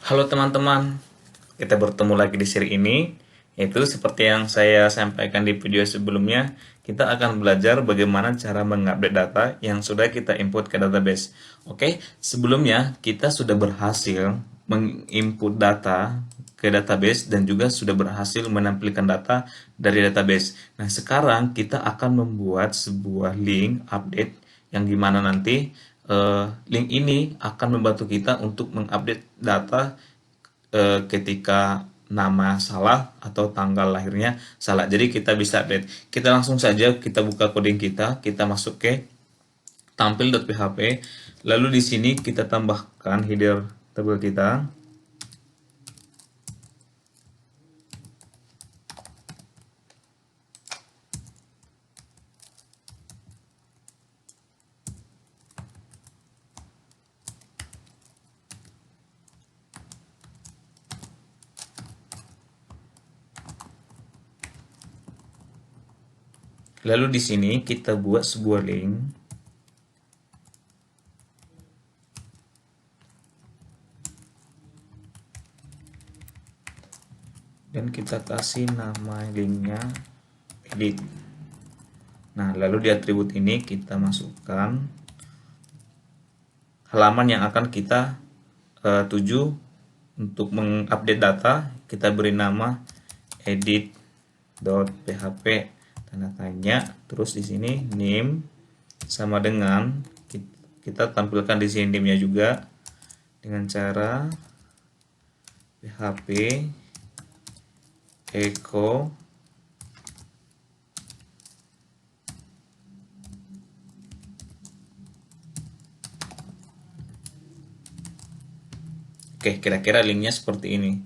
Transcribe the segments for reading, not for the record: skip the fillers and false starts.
Halo teman-teman, kita bertemu lagi di seri ini, yaitu seperti yang saya sampaikan di video sebelumnya, kita akan belajar bagaimana cara mengupdate data yang sudah kita input ke database. Oke, sebelumnya kita sudah berhasil menginput data ke database dan juga sudah berhasil menampilkan data dari database. Nah, sekarang kita akan membuat sebuah link update yang dimana nanti link ini akan membantu kita untuk mengupdate data ketika nama salah atau tanggal lahirnya salah. Jadi kita bisa update. Kita langsung saja kita buka coding kita masuk ke tampil.php. Lalu di sini kita tambahkan header tabel kita. Lalu di sini kita buat sebuah link. Dan kita kasih nama linknya edit. Nah, lalu di atribut ini kita masukkan halaman yang akan kita tuju untuk mengupdate data. Kita beri nama edit.php tanda tanya, terus di sini name sama dengan kita tampilkan di sini name-nya juga dengan cara php echo Oke, kira-kira linknya seperti ini.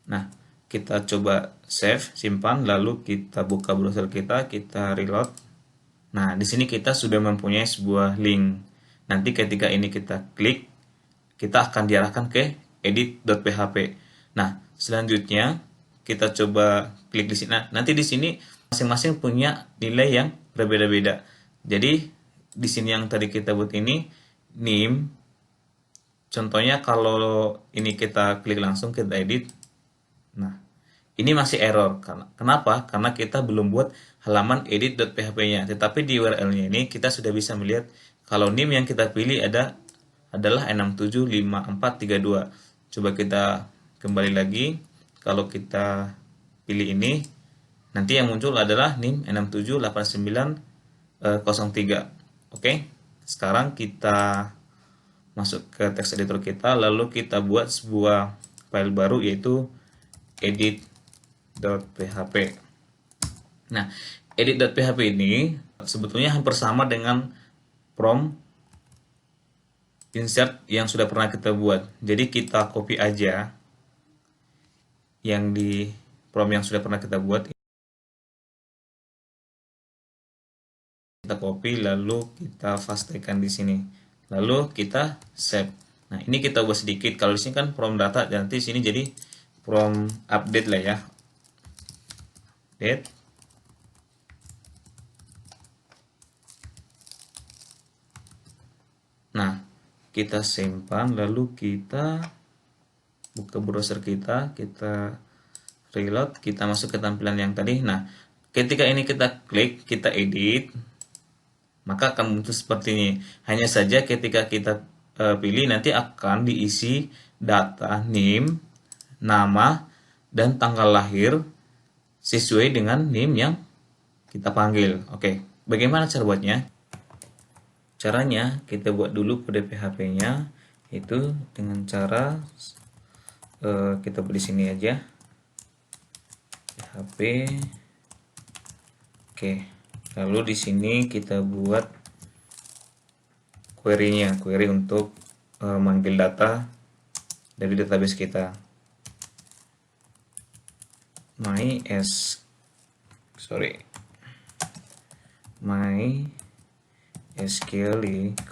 Nah, kita coba save, simpan, lalu kita buka browser kita reload. Nah, di sini kita sudah mempunyai sebuah link. Nanti ketika ini kita klik, kita akan diarahkan ke edit.php. Nah, selanjutnya kita coba klik di sini. Nah, nanti di sini masing-masing punya nilai yang berbeda-beda. Jadi, di sini yang tadi kita buat ini name. Contohnya kalau ini kita klik langsung kita edit. Nah, ini masih error. Kenapa? Karena kita belum buat halaman edit.php-nya. Tetapi di URL-nya ini kita sudah bisa melihat kalau name yang kita pilih adalah 675432. Coba kita kembali lagi. Kalau kita pilih ini, nanti yang muncul adalah NIM 678903. Oke, sekarang kita masuk ke text editor kita, lalu kita buat sebuah file baru yaitu edit.php. Nah, edit.php ini sebetulnya hampir sama dengan prompt insert yang sudah pernah kita buat. Jadi kita copy aja yang di prompt yang sudah pernah kita buat. Kita copy lalu kita pastekan di sini. Lalu kita save. Nah, ini kita ubah sedikit. Kalau di sini kan prompt data, nanti di sini jadi prompt update lah ya. Update. Nah, kita simpan lalu kita buka browser kita reload, kita masuk ke tampilan yang tadi. Nah, ketika ini kita klik, kita edit, maka akan muncul seperti ini. Hanya saja ketika kita pilih nanti akan diisi data name, nama, dan tanggal lahir sesuai dengan name yang kita panggil. Oke, bagaimana cara buatnya? Caranya kita buat dulu kode PHP-nya itu dengan cara kita buat di sini aja PHP. Oke. Lalu di sini kita buat query-nya, query untuk manggil data dari database kita. MySQL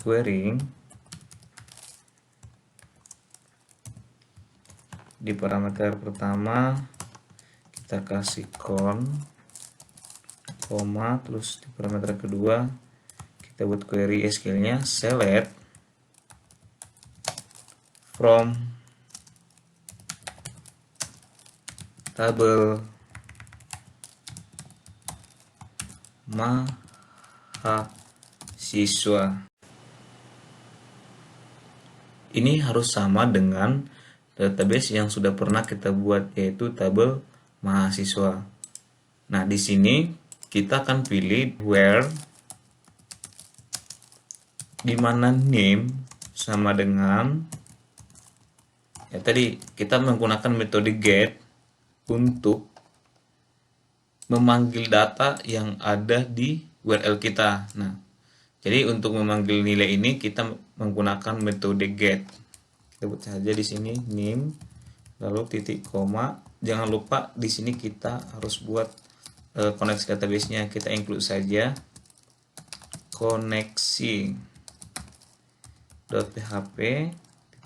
querying di parameter pertama kita kasih koma, terus di parameter kedua kita buat query SQL-nya select from tabel mahasiswa. Ini harus sama dengan database yang sudah pernah kita buat, yaitu tabel mahasiswa. Nah, di sini kita akan pilih where, di mana name sama dengan, ya tadi kita menggunakan metode get untuk memanggil data yang ada di URL kita. Nah, jadi untuk memanggil nilai ini kita menggunakan metode get. Kita buat saja di sini name, lalu titik koma. Jangan lupa di sini kita harus buat koneksi database-nya. Kita include saja koneksi.php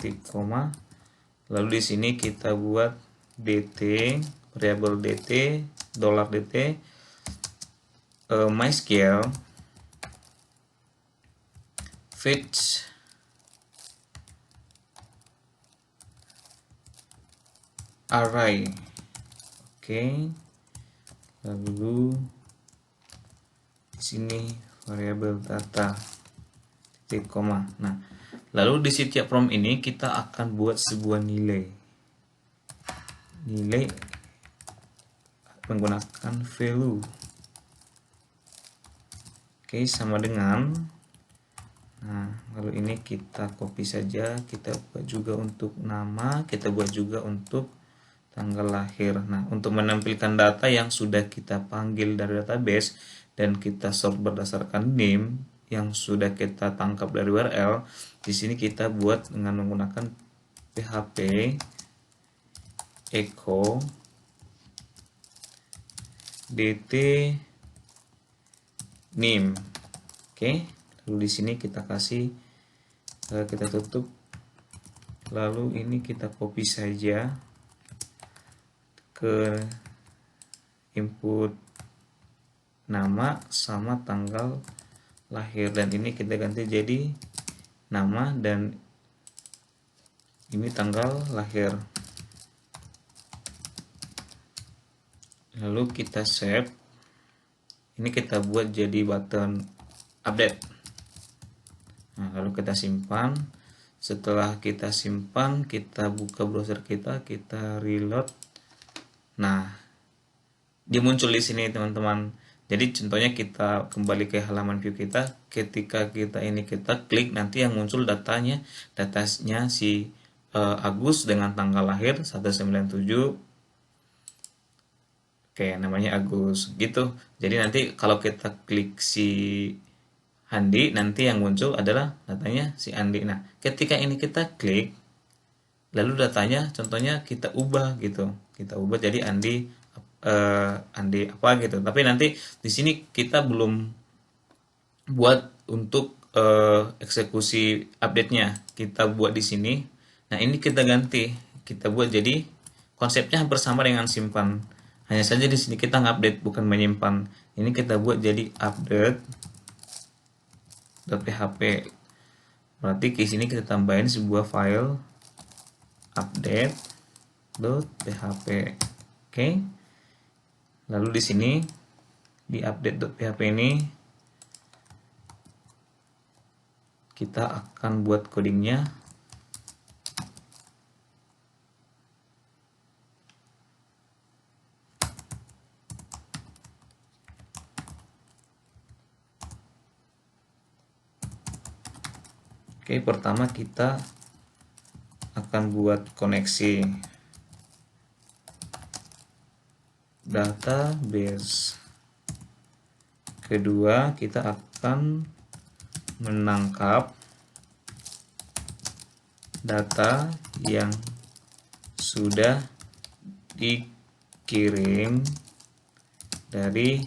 titik koma. Lalu di sini kita buat dt, variabel dt, $dt, MySQL fetch array. Oke. Lalu di sini variabel data titik koma. Nah, lalu di setiap prompt ini kita akan buat sebuah nilai menggunakan value. Oke, sama dengan, nah lalu ini kita copy saja, kita buat juga untuk nama, kita buat juga untuk tanggal lahir. Nah, untuk menampilkan data yang sudah kita panggil dari database dan kita sort berdasarkan name yang sudah kita tangkap dari URL, di sini kita buat dengan menggunakan php echo dt name. Oke, lalu di sini kita kasih, kita tutup, lalu ini kita copy saja ke input nama sama tanggal lahir, dan ini kita ganti jadi nama dan ini tanggal lahir. Lalu kita save. Ini kita buat jadi button update. Nah, lalu kita simpan. Setelah kita simpan, kita buka browser kita reload. Nah, dia muncul di sini teman-teman. Jadi contohnya kita kembali ke halaman view kita. Ketika kita klik, nanti yang muncul datanya si Agus dengan tanggal lahir 197. Oke, namanya Agus gitu. Jadi nanti kalau kita klik si Andi, nanti yang muncul adalah datanya si Andi. Nah, ketika ini kita klik, lalu datanya contohnya kita ubah gitu. Kita ubah jadi Andi apa gitu. Tapi nanti di sini kita belum buat untuk eksekusi update-nya. Kita buat di sini. Nah, ini kita ganti. Kita buat jadi konsepnya hampir sama dengan simpan. Hanya saja di sini kita ngupdate bukan menyimpan. Ini kita buat jadi update.php. Berarti di sini kita tambahin sebuah file update.php. Oke. Lalu di sini di update.php ini kita akan buat codingnya. Oke, pertama kita akan buat koneksi database. Kedua, kita akan menangkap data yang sudah dikirim dari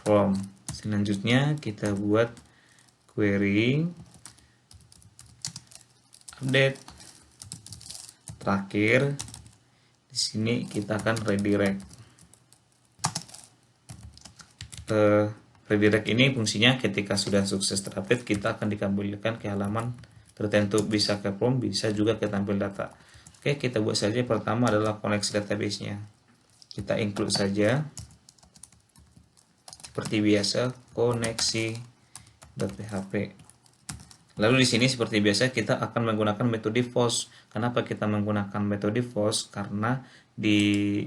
form. Selanjutnya kita buat query update. Terakhir di sini kita akan redirect. Redirect ini fungsinya ketika sudah sukses terupdate, kita akan dikembalikan ke halaman tertentu, bisa ke form, bisa juga ke tampil data. Oke, kita buat saja. Pertama adalah koneksi database-nya. kita include saja seperti biasa koneksi.php. Lalu di sini seperti biasa kita akan menggunakan metode FOS. Kenapa kita menggunakan metode FOS? Karena di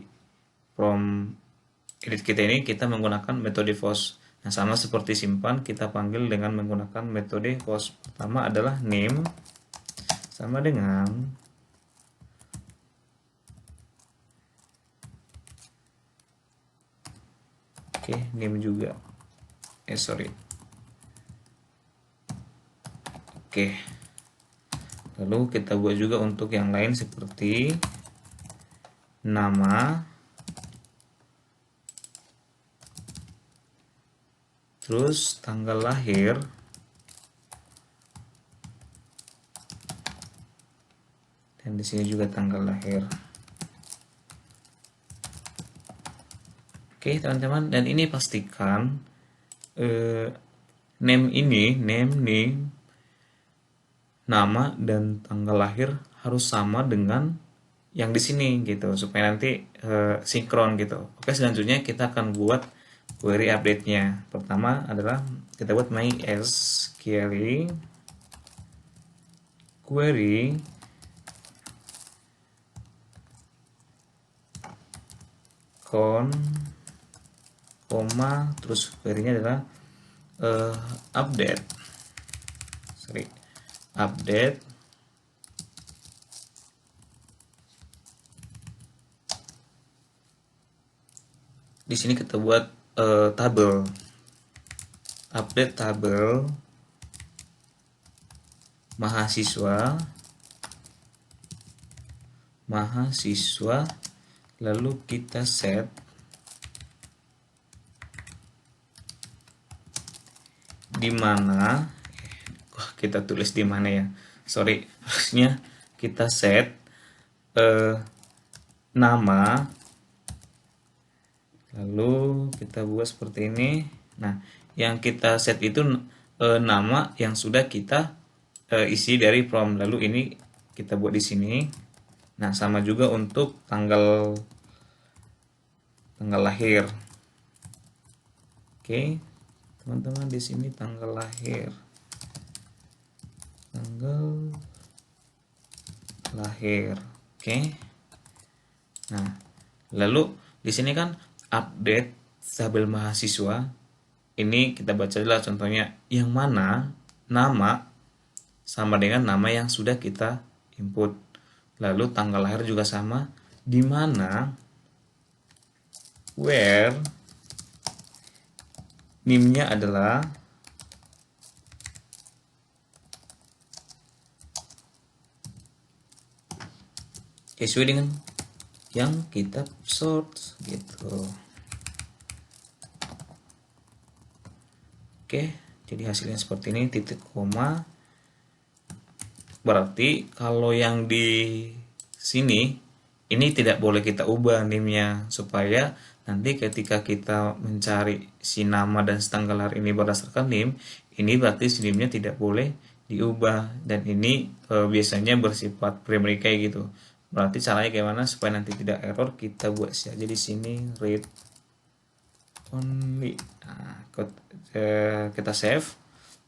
from edit kita ini kita menggunakan metode FOS. Nah, sama seperti simpan, kita panggil dengan menggunakan metode FOS. Pertama adalah name sama dengan name juga. Lalu kita buat juga untuk yang lain seperti nama, terus tanggal lahir, dan di sini juga tanggal lahir. Oke teman-teman, dan ini pastikan name nama dan tanggal lahir harus sama dengan yang di sini gitu, supaya nanti sinkron gitu. Oke, selanjutnya kita akan buat query update-nya. Pertama adalah kita buat MySQL query terus query-nya adalah update di sini kita buat tabel update tabel mahasiswa, lalu kita set di mana kita tulis di mana ya, harusnya kita set nama, lalu kita buat seperti ini. Nah, yang kita set itu nama yang sudah kita isi dari from, lalu ini kita buat di sini. Nah, sama juga untuk tanggal lahir. Oke teman-teman, di sini tanggal lahir, oke. Nah, lalu di sini kan update tabel mahasiswa, ini kita baca dulu contohnya, yang mana nama sama dengan nama yang sudah kita input, lalu tanggal lahir juga sama, di mana where name-nya adalah sesuai dengan yang kita sort gitu. Oke, jadi hasilnya seperti ini, titik koma. Berarti kalau yang di sini ini tidak boleh kita ubah name-nya, supaya nanti ketika kita mencari si nama dan tanggal lahir ini berdasarkan name, ini berarti si name-nya tidak boleh diubah, dan ini biasanya bersifat primary kayak gitu. Berarti caranya gimana supaya nanti tidak error? Kita buat saja di sini read only. Nah, kita save.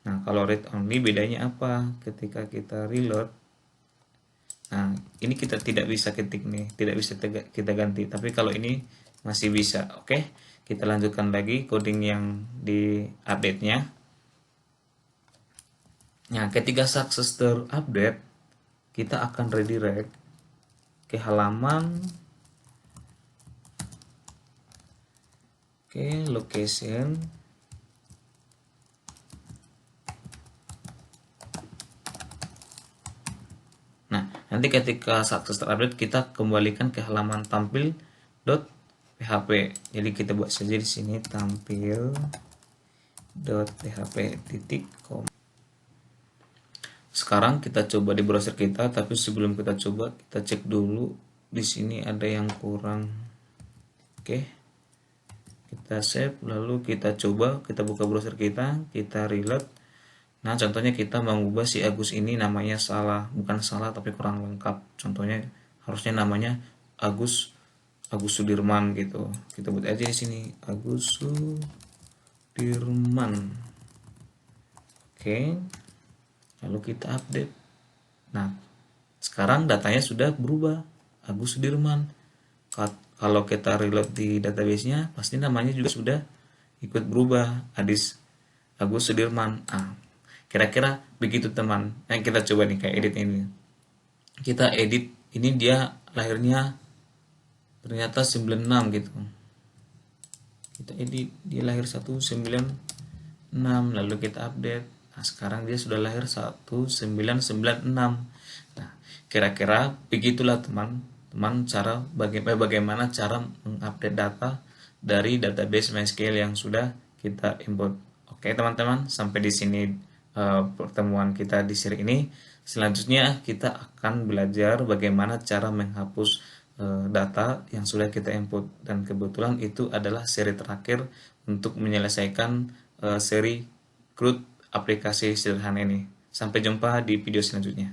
Nah, kalau read only bedanya apa? Ketika kita reload, nah ini kita tidak bisa ketik nih, tidak bisa kita ganti. Tapi kalau ini masih bisa. Oke, kita lanjutkan lagi coding yang di update-nya. Nah, ketika success terupdate, kita akan redirect ke halaman location Nanti ketika sukses terupdate, kita kembalikan ke halaman tampil.php. Jadi kita buat saja di sini tampil.php.com. Sekarang kita coba di browser kita, tapi sebelum kita coba, kita cek dulu di sini ada yang kurang. Oke. Kita save, lalu kita coba, kita buka browser kita reload. Nah, contohnya kita mengubah si Agus ini namanya salah, bukan salah tapi kurang lengkap. Contohnya harusnya namanya Agus Agus Sudirman gitu. Kita buat aja di sini Agus Sudirman. Oke. Lalu kita update. Nah, sekarang datanya sudah berubah. Agus Sudirman. Kalau kita reload di database-nya, pasti namanya juga sudah ikut berubah. Agus Sudirman. Kira-kira begitu teman. Yang kita coba nih kayak edit ini. Kita edit, ini dia lahirnya ternyata 96 gitu. Kita edit, dia lahir 196, lalu kita update. Nah, sekarang dia sudah lahir 1996. Nah, kira-kira begitulah teman-teman cara bagaimana cara mengupdate data dari database MySQL yang sudah kita import. Oke, teman-teman, sampai di sini pertemuan kita di seri ini. Selanjutnya kita akan belajar bagaimana cara menghapus data yang sudah kita input, dan kebetulan itu adalah seri terakhir untuk menyelesaikan seri CRUD aplikasi sederhana ini. Sampai jumpa di video selanjutnya.